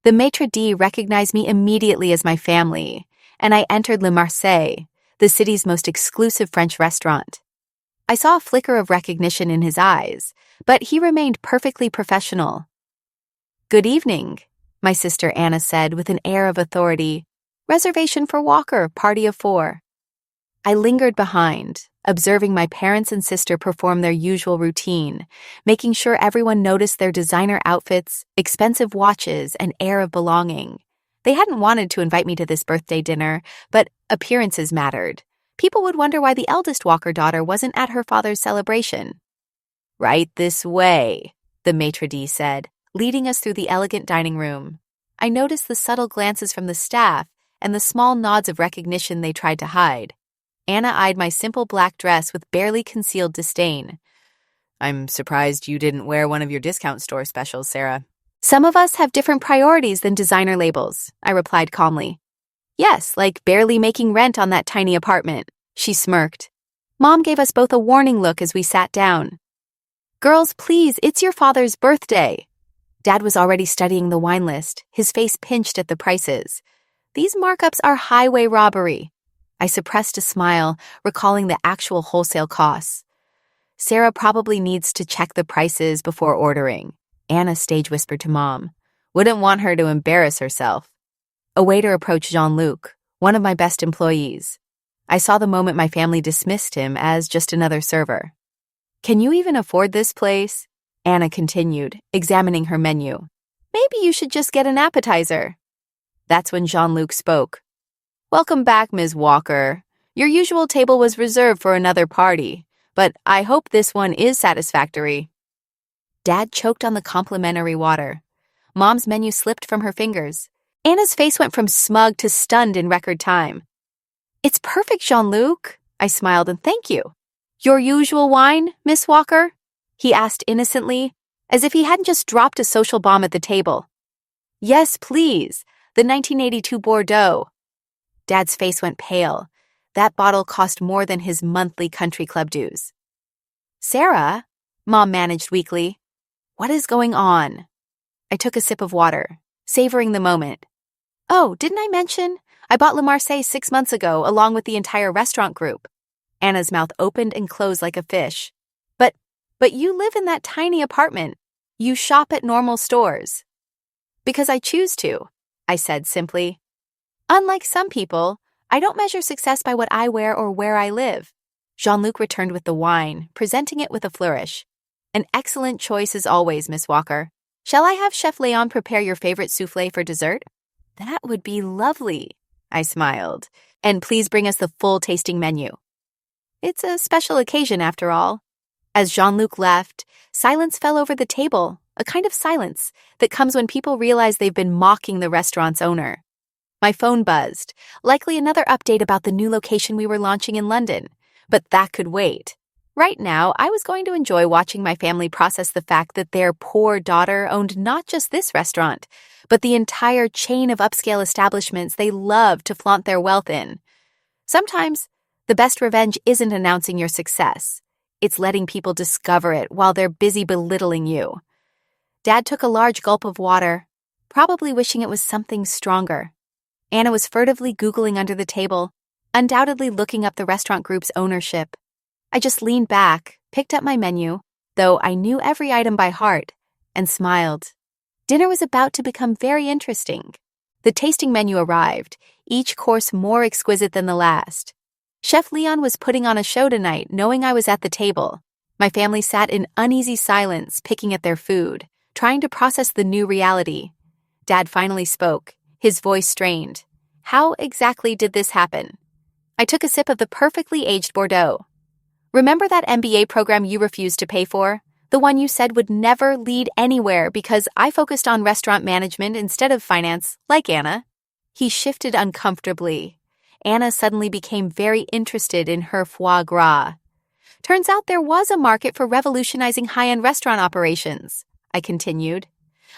The maitre d' recognized me immediately as my family, and I entered Le Marseille, the city's most exclusive French restaurant. I saw a flicker of recognition in his eyes, but he remained perfectly professional. "Good evening," my sister Anna said with an air of authority. "Reservation for Walker, party of 4. I lingered behind, observing my parents and sister perform their usual routine, making sure everyone noticed their designer outfits, expensive watches, and air of belonging. They hadn't wanted to invite me to this birthday dinner, but appearances mattered. People would wonder why the eldest Walker daughter wasn't at her father's celebration. "Right this way," the maitre d' said, leading us through the elegant dining room. I noticed the subtle glances from the staff and the small nods of recognition they tried to hide. Anna eyed my simple black dress with barely concealed disdain. "I'm surprised you didn't wear one of your discount store specials, Sarah." "Some of us have different priorities than designer labels," I replied calmly. "Yes, like barely making rent on that tiny apartment," she smirked. Mom gave us both a warning look as we sat down. "Girls, please, it's your father's birthday." Dad was already studying the wine list, his face pinched at the prices. "These markups are highway robbery." I suppressed a smile, recalling the actual wholesale costs. "Sarah probably needs to check the prices before ordering," Anna stage whispered to Mom. "Wouldn't want her to embarrass herself." A waiter approached Jean-Luc, one of my best employees. I saw the moment my family dismissed him as just another server. "Can you even afford this place?" Anna continued, examining her menu. "Maybe you should just get an appetizer." That's when Jean-Luc spoke. "Welcome back, Ms. Walker. Your usual table was reserved for another party, but I hope this one is satisfactory." Dad choked on the complimentary water. Mom's menu slipped from her fingers. Anna's face went from smug to stunned in record time. "It's perfect, Jean-Luc," I smiled, "and thank you." "Your usual wine, Miss Walker?" he asked innocently, as if he hadn't just dropped a social bomb at the table. "Yes, please, the 1982 Bordeaux." Dad's face went pale. That bottle cost more than his monthly country club dues. "Sarah," Mom managed weakly, "what is going on?" I took a sip of water, savoring the moment. "Oh, didn't I mention? I bought Le Marseille 6 months ago, along with the entire restaurant group." Anna's mouth opened and closed like a fish. But you live in that tiny apartment. You shop at normal stores." "Because I choose to," I said simply. "Unlike some people, I don't measure success by what I wear or where I live." Jean-Luc returned with the wine, presenting it with a flourish. "An excellent choice as always, Miss Walker. Shall I have Chef Léon prepare your favorite soufflé for dessert?" "That would be lovely," I smiled. "And please bring us the full tasting menu." It's a special occasion after all. As Jean-Luc left, silence fell over the table, a kind of silence that comes when people realize they've been mocking the restaurant's owner. My phone buzzed, likely another update about the new location we were launching in London, but that could wait. Right now, I was going to enjoy watching my family process the fact that their poor daughter owned not just this restaurant, but the entire chain of upscale establishments they love to flaunt their wealth in. Sometimes, the best revenge isn't announcing your success. It's letting people discover it while they're busy belittling you. Dad took a large gulp of water, probably wishing it was something stronger. Anna was furtively Googling under the table, undoubtedly looking up the restaurant group's ownership. I just leaned back, picked up my menu, though I knew every item by heart, and smiled. Dinner was about to become very interesting. The tasting menu arrived, each course more exquisite than the last. Chef Léon was putting on a show tonight, knowing I was at the table. My family sat in uneasy silence, picking at their food, trying to process the new reality. Dad finally spoke, his voice strained. "How exactly did this happen?" I took a sip of the perfectly aged Bordeaux. "Remember that MBA program you refused to pay for? The one you said would never lead anywhere because I focused on restaurant management instead of finance, like Anna." He shifted uncomfortably. Anna suddenly became very interested in her foie gras. "Turns out there was a market for revolutionizing high-end restaurant operations," I continued.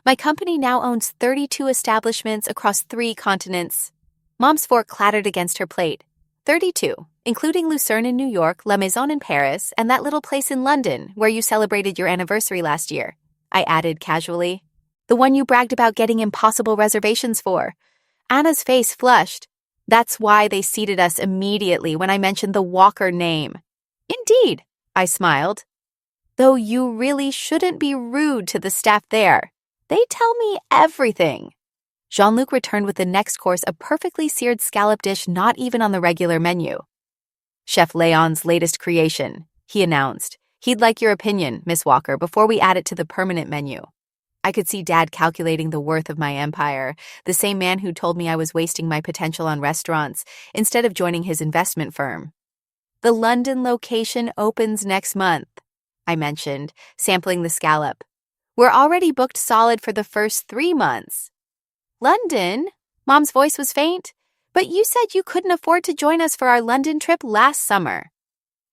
"My company now owns 32 establishments across 3 continents." Mom's fork clattered against her plate. 32, including Lucerne in New York, La Maison in Paris, and that little place in London where you celebrated your anniversary last year, I added casually. The one you bragged about getting impossible reservations for. Anna's face flushed. That's why they seated us immediately when I mentioned the Walker name. Indeed, I smiled. Though you really shouldn't be rude to the staff there. They tell me everything. Jean-Luc returned with the next course, a perfectly seared scallop dish not even on the regular menu. Chef Leon's latest creation, he announced. He'd like your opinion, Miss Walker, before we add it to the permanent menu. I could see Dad calculating the worth of my empire, the same man who told me I was wasting my potential on restaurants instead of joining his investment firm. The London location opens next month, I mentioned, sampling the scallop. We're already booked solid for the first 3 months. London? Mom's voice was faint. But you said you couldn't afford to join us for our London trip last summer.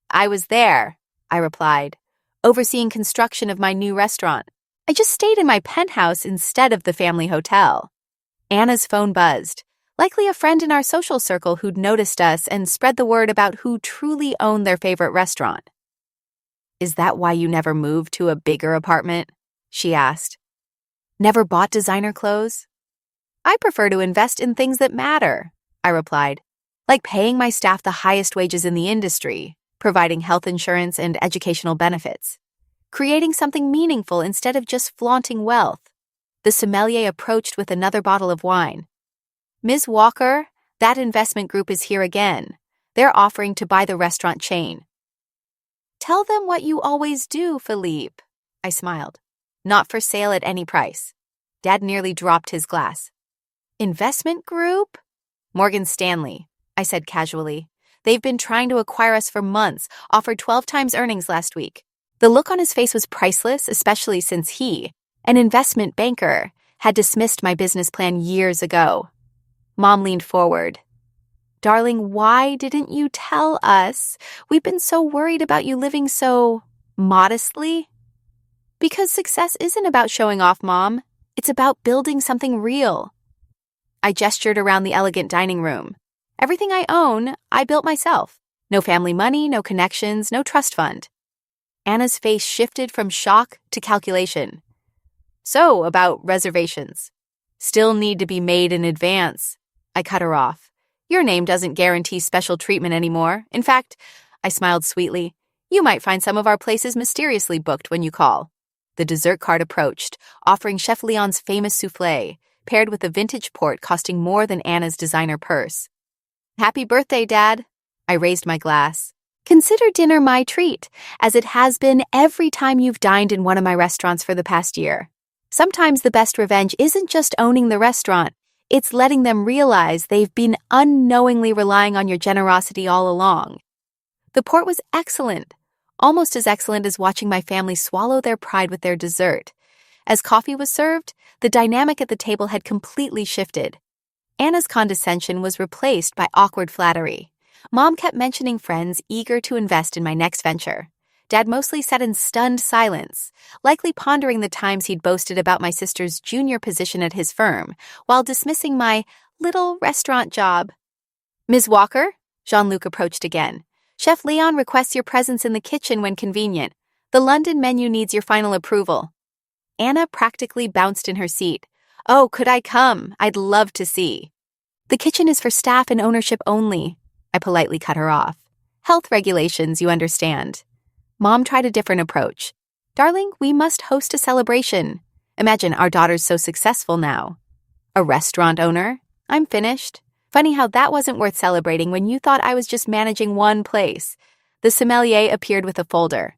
I was there, I replied, overseeing construction of my new restaurant. I just stayed in my penthouse instead of the family hotel. Anna's phone buzzed, likely a friend in our social circle who'd noticed us and spread the word about who truly owned their favorite restaurant. Is that why you never moved to a bigger apartment? She asked. Never bought designer clothes? I prefer to invest in things that matter, I replied, like paying my staff the highest wages in the industry, providing health insurance and educational benefits, creating something meaningful instead of just flaunting wealth. The sommelier approached with another bottle of wine. Ms. Walker, that investment group is here again. They're offering to buy the restaurant chain. Tell them what you always do, Philippe, I smiled. Not for sale at any price. Dad nearly dropped his glass. Investment group? Morgan Stanley, I said casually. They've been trying to acquire us for months, offered 12 times earnings last week. The look on his face was priceless, especially since he, an investment banker, had dismissed my business plan years ago. Mom leaned forward. Darling, why didn't you tell us? We've been so worried about you living so modestly. Because success isn't about showing off, Mom. It's about building something real. I gestured around the elegant dining room. Everything I own, I built myself. No family money, no connections, no trust fund. Anna's face shifted from shock to calculation. So, about reservations. Still need to be made in advance. I cut her off. Your name doesn't guarantee special treatment anymore. In fact, I smiled sweetly, you might find some of our places mysteriously booked when you call. The dessert cart approached, offering Chef Leon's famous soufflé, paired with a vintage port costing more than Anna's designer purse. Happy birthday, Dad. I raised my glass. Consider dinner my treat, as it has been every time you've dined in one of my restaurants for the past year. Sometimes the best revenge isn't just owning the restaurant, it's letting them realize they've been unknowingly relying on your generosity all along. The port was excellent, almost as excellent as watching my family swallow their pride with their dessert. As coffee was served, the dynamic at the table had completely shifted. Anna's condescension was replaced by awkward flattery. Mom kept mentioning friends eager to invest in my next venture. Dad mostly sat in stunned silence, likely pondering the times he'd boasted about my sister's junior position at his firm, while dismissing my little restaurant job. Ms. Walker? Jean-Luc approached again. Chef Leon requests your presence in the kitchen when convenient. The London menu needs your final approval. Anna practically bounced in her seat. Oh, could I come? I'd love to see. The kitchen is for staff and ownership only. I politely cut her off. Health regulations, you understand. Mom tried a different approach. Darling, we must host a celebration. Imagine our daughter's so successful now. A restaurant owner? I'm finished. Funny how that wasn't worth celebrating when you thought I was just managing one place. The sommelier appeared with a folder.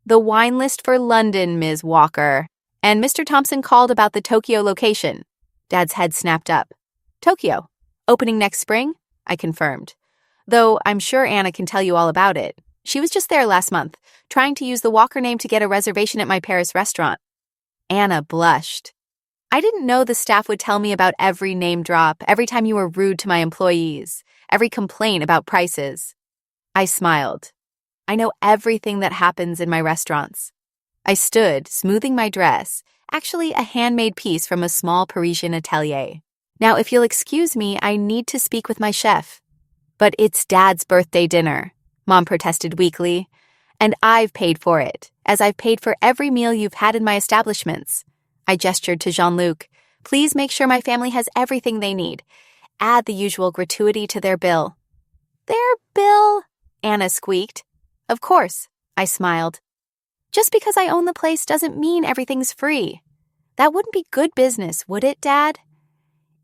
The wine list for London, Ms. Walker. And Mr. Thompson called about the Tokyo location. Dad's head snapped up. Tokyo. Opening next spring? I confirmed. Though I'm sure Anna can tell you all about it. She was just there last month, trying to use the Walker name to get a reservation at my Paris restaurant. Anna blushed. I didn't know the staff would tell me about every name drop, every time you were rude to my employees, every complaint about prices. I smiled. I know everything that happens in my restaurants. I stood, smoothing my dress, actually a handmade piece from a small Parisian atelier. Now, if you'll excuse me, I need to speak with my chef. But it's Dad's birthday dinner, Mom protested weakly, and I've paid for it, as I've paid for every meal you've had in my establishments. I gestured to Jean-Luc. Please make sure my family has everything they need. Add the usual gratuity to their bill. Their bill? Anna squeaked. Of course, I smiled. Just because I own the place doesn't mean everything's free. That wouldn't be good business, would it, Dad?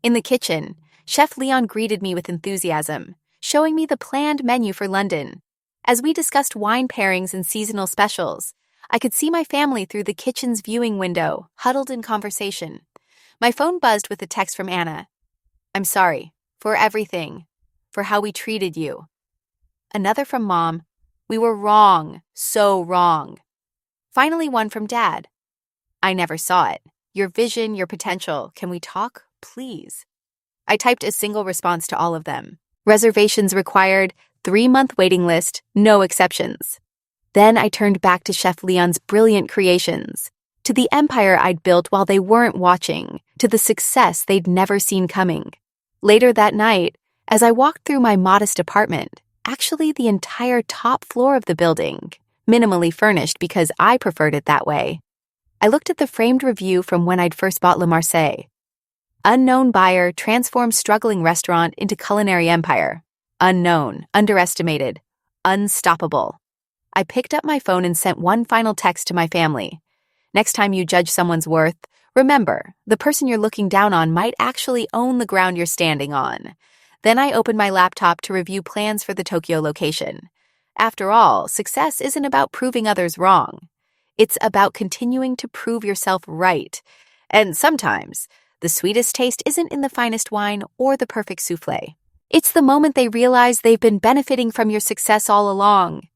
In the kitchen, Chef Leon greeted me with enthusiasm, showing me the planned menu for London. As we discussed wine pairings and seasonal specials, I could see my family through the kitchen's viewing window, huddled in conversation. My phone buzzed with a text from Anna. I'm sorry, for everything, for how we treated you. Another from Mom. We were wrong, so wrong. Finally, one from Dad. I never saw it. Your vision, your potential. Can we talk, please? I typed a single response to all of them. Reservations required, 3-month waiting list, no exceptions. Then I turned back to Chef Leon's brilliant creations, to the empire I'd built while they weren't watching, to the success they'd never seen coming. Later that night, as I walked through my modest apartment, actually the entire top floor of the building, minimally furnished because I preferred it that way, I looked at the framed review from when I'd first bought Le Marseille. Unknown buyer transforms struggling restaurant into culinary empire. Unknown, underestimated, unstoppable. I picked up my phone and sent one final text to my family. Next time you judge someone's worth, remember, the person you're looking down on might actually own the ground you're standing on. Then I opened my laptop to review plans for the Tokyo location. After all, success isn't about proving others wrong. It's about continuing to prove yourself right. And sometimes, the sweetest taste isn't in the finest wine or the perfect souffle. It's the moment they realize they've been benefiting from your success all along.